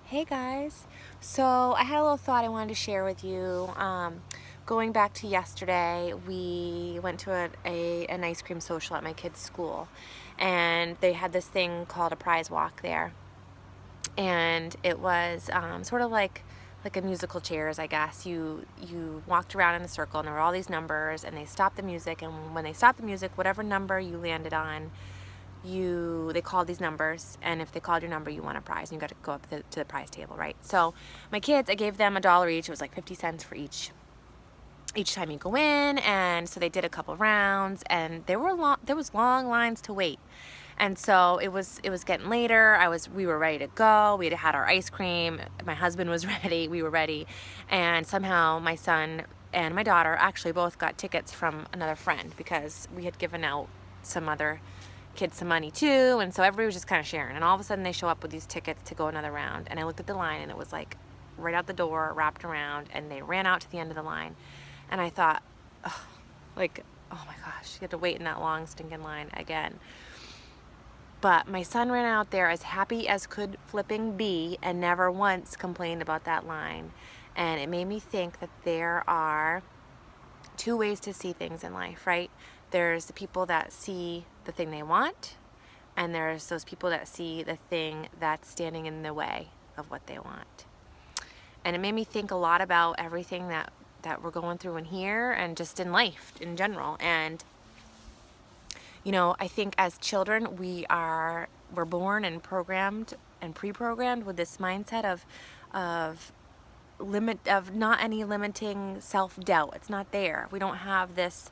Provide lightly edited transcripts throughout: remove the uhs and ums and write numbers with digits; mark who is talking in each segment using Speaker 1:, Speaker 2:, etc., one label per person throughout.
Speaker 1: Hey guys, so I had a little thought I wanted to share with you. Going back to yesterday, we went to an ice cream social at my kid's school, and they had this thing called a prize walk there, and it was sort of like a musical chairs, I guess. You walked around in a circle, and there were all these numbers, and they stopped the music, and when they stopped the music, whatever number you landed on, they called these numbers, and if they called your number, you won a prize, and you got to go up to the prize table, right? So my kids, I gave them $1 each. It was like 50 cents for each time you go in, and so they did a couple rounds, and there was long lines to wait. And so it was getting later. We were ready to go. We had our ice cream. My husband was ready. We were ready. And somehow my son and my daughter actually both got tickets from another friend, because we had given out some other kids some money too, and so everybody was just kind of sharing. And all of a sudden they show up with these tickets to go another round, and I looked at the line, and it was like right out the door, wrapped around, and they ran out to the end of the line. And I thought, oh, oh my gosh, you have to wait in that long stinking line again. But my son ran out there as happy as could flipping be, and never once complained about that line. And it made me think that there are two ways to see things in life, right? There's the people that see the thing they want, and there's those people that see the thing that's standing in the way of what they want. And it made me think a lot about everything that we're going through in here, and just in life in general. And I think as children, we're born and programmed and pre-programmed with this mindset of not any limiting self-doubt. It's not there. We don't have this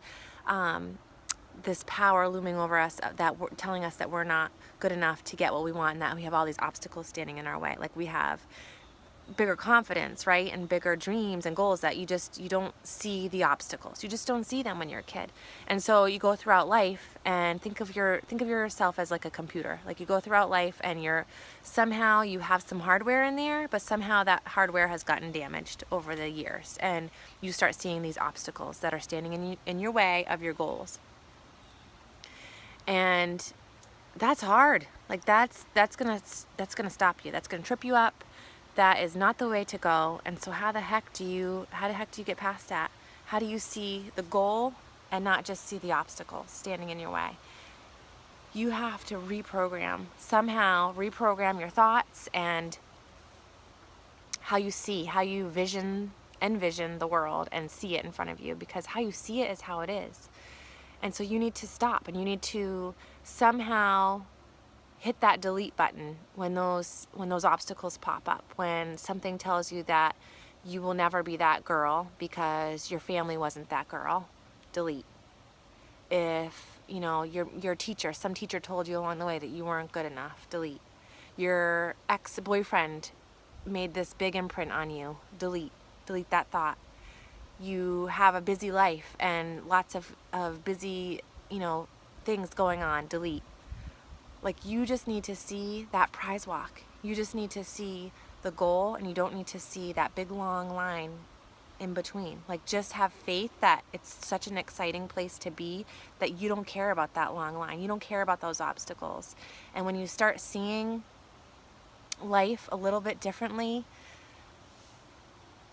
Speaker 1: this power looming over us telling us that we're not good enough to get what we want, and that we have all these obstacles standing in our way. Like, we have bigger confidence, right, and bigger dreams and goals, that you don't see the obstacles. You just don't see them when you're a kid. And so you go throughout life and think of yourself as like a computer. Like, you go throughout life, and somehow you have some hardware in there, but somehow that hardware has gotten damaged over the years, and you start seeing these obstacles that are standing in your way of your goals. And that's hard. Like, that's gonna stop you. That's gonna trip you up. That is not the way to go. And so how the heck do you get past that? How do you see the goal and not just see the obstacles standing in your way? You have to somehow reprogram your thoughts, and how you envision the world and see it in front of you, because how you see it is how it is. And so you need to stop, and you need to somehow hit that delete button when those obstacles pop up. When something tells you that you will never be that girl because your family wasn't that girl, delete. If your teacher, some teacher told you along the way that you weren't good enough, delete. Your ex-boyfriend made this big imprint on you, delete that thought. You have a busy life and lots of busy things going on, delete. Like, you just need to see that prize walk. You just need to see the goal, and you don't need to see that big long line in between. Like, just have faith that it's such an exciting place to be, that you don't care about that long line. You don't care about those obstacles. And when you start seeing life a little bit differently,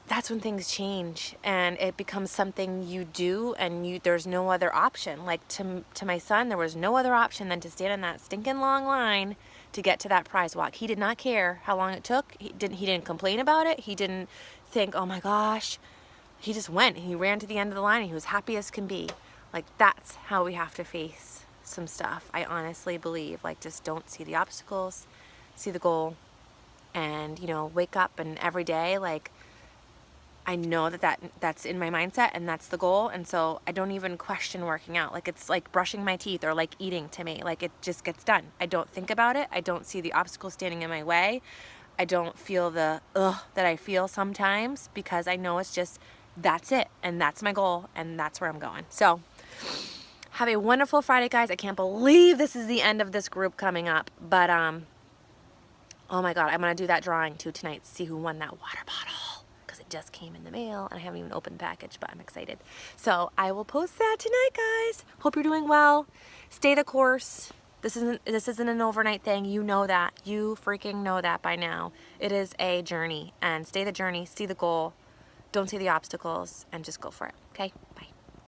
Speaker 1: that's when things change, and it becomes something you do, and there's no other option. Like, to my son, there was no other option than to stand in that stinking long line to get to that prize walk. He did not care how long it took. He didn't complain about it. He didn't think, oh my gosh. He just went. He ran to the end of the line, and he was happy as can be. Like, that's how we have to face some stuff. I honestly believe, like, just don't see the obstacles, see the goal, and wake up, and every day, like, I know that's in my mindset, and that's the goal. And so I don't even question working out. Like, it's like brushing my teeth, or like eating to me. Like, it just gets done. I don't think about it. I don't see the obstacle standing in my way. I don't feel the that I feel sometimes, because I know it's just, that's it, and that's my goal, and that's where I'm going. So have a wonderful Friday, guys. I can't believe this is the end of this group coming up, but oh my God, I'm gonna do that drawing too tonight, see who won that water bottle. It just came in the mail, and I haven't even opened the package, but I'm excited. So I will post that tonight, guys. Hope you're doing well. Stay the course. This isn't an overnight thing. You know that. You freaking know that by now. It is a journey, and stay the journey, see the goal, don't see the obstacles, and just go for it. Okay? Bye.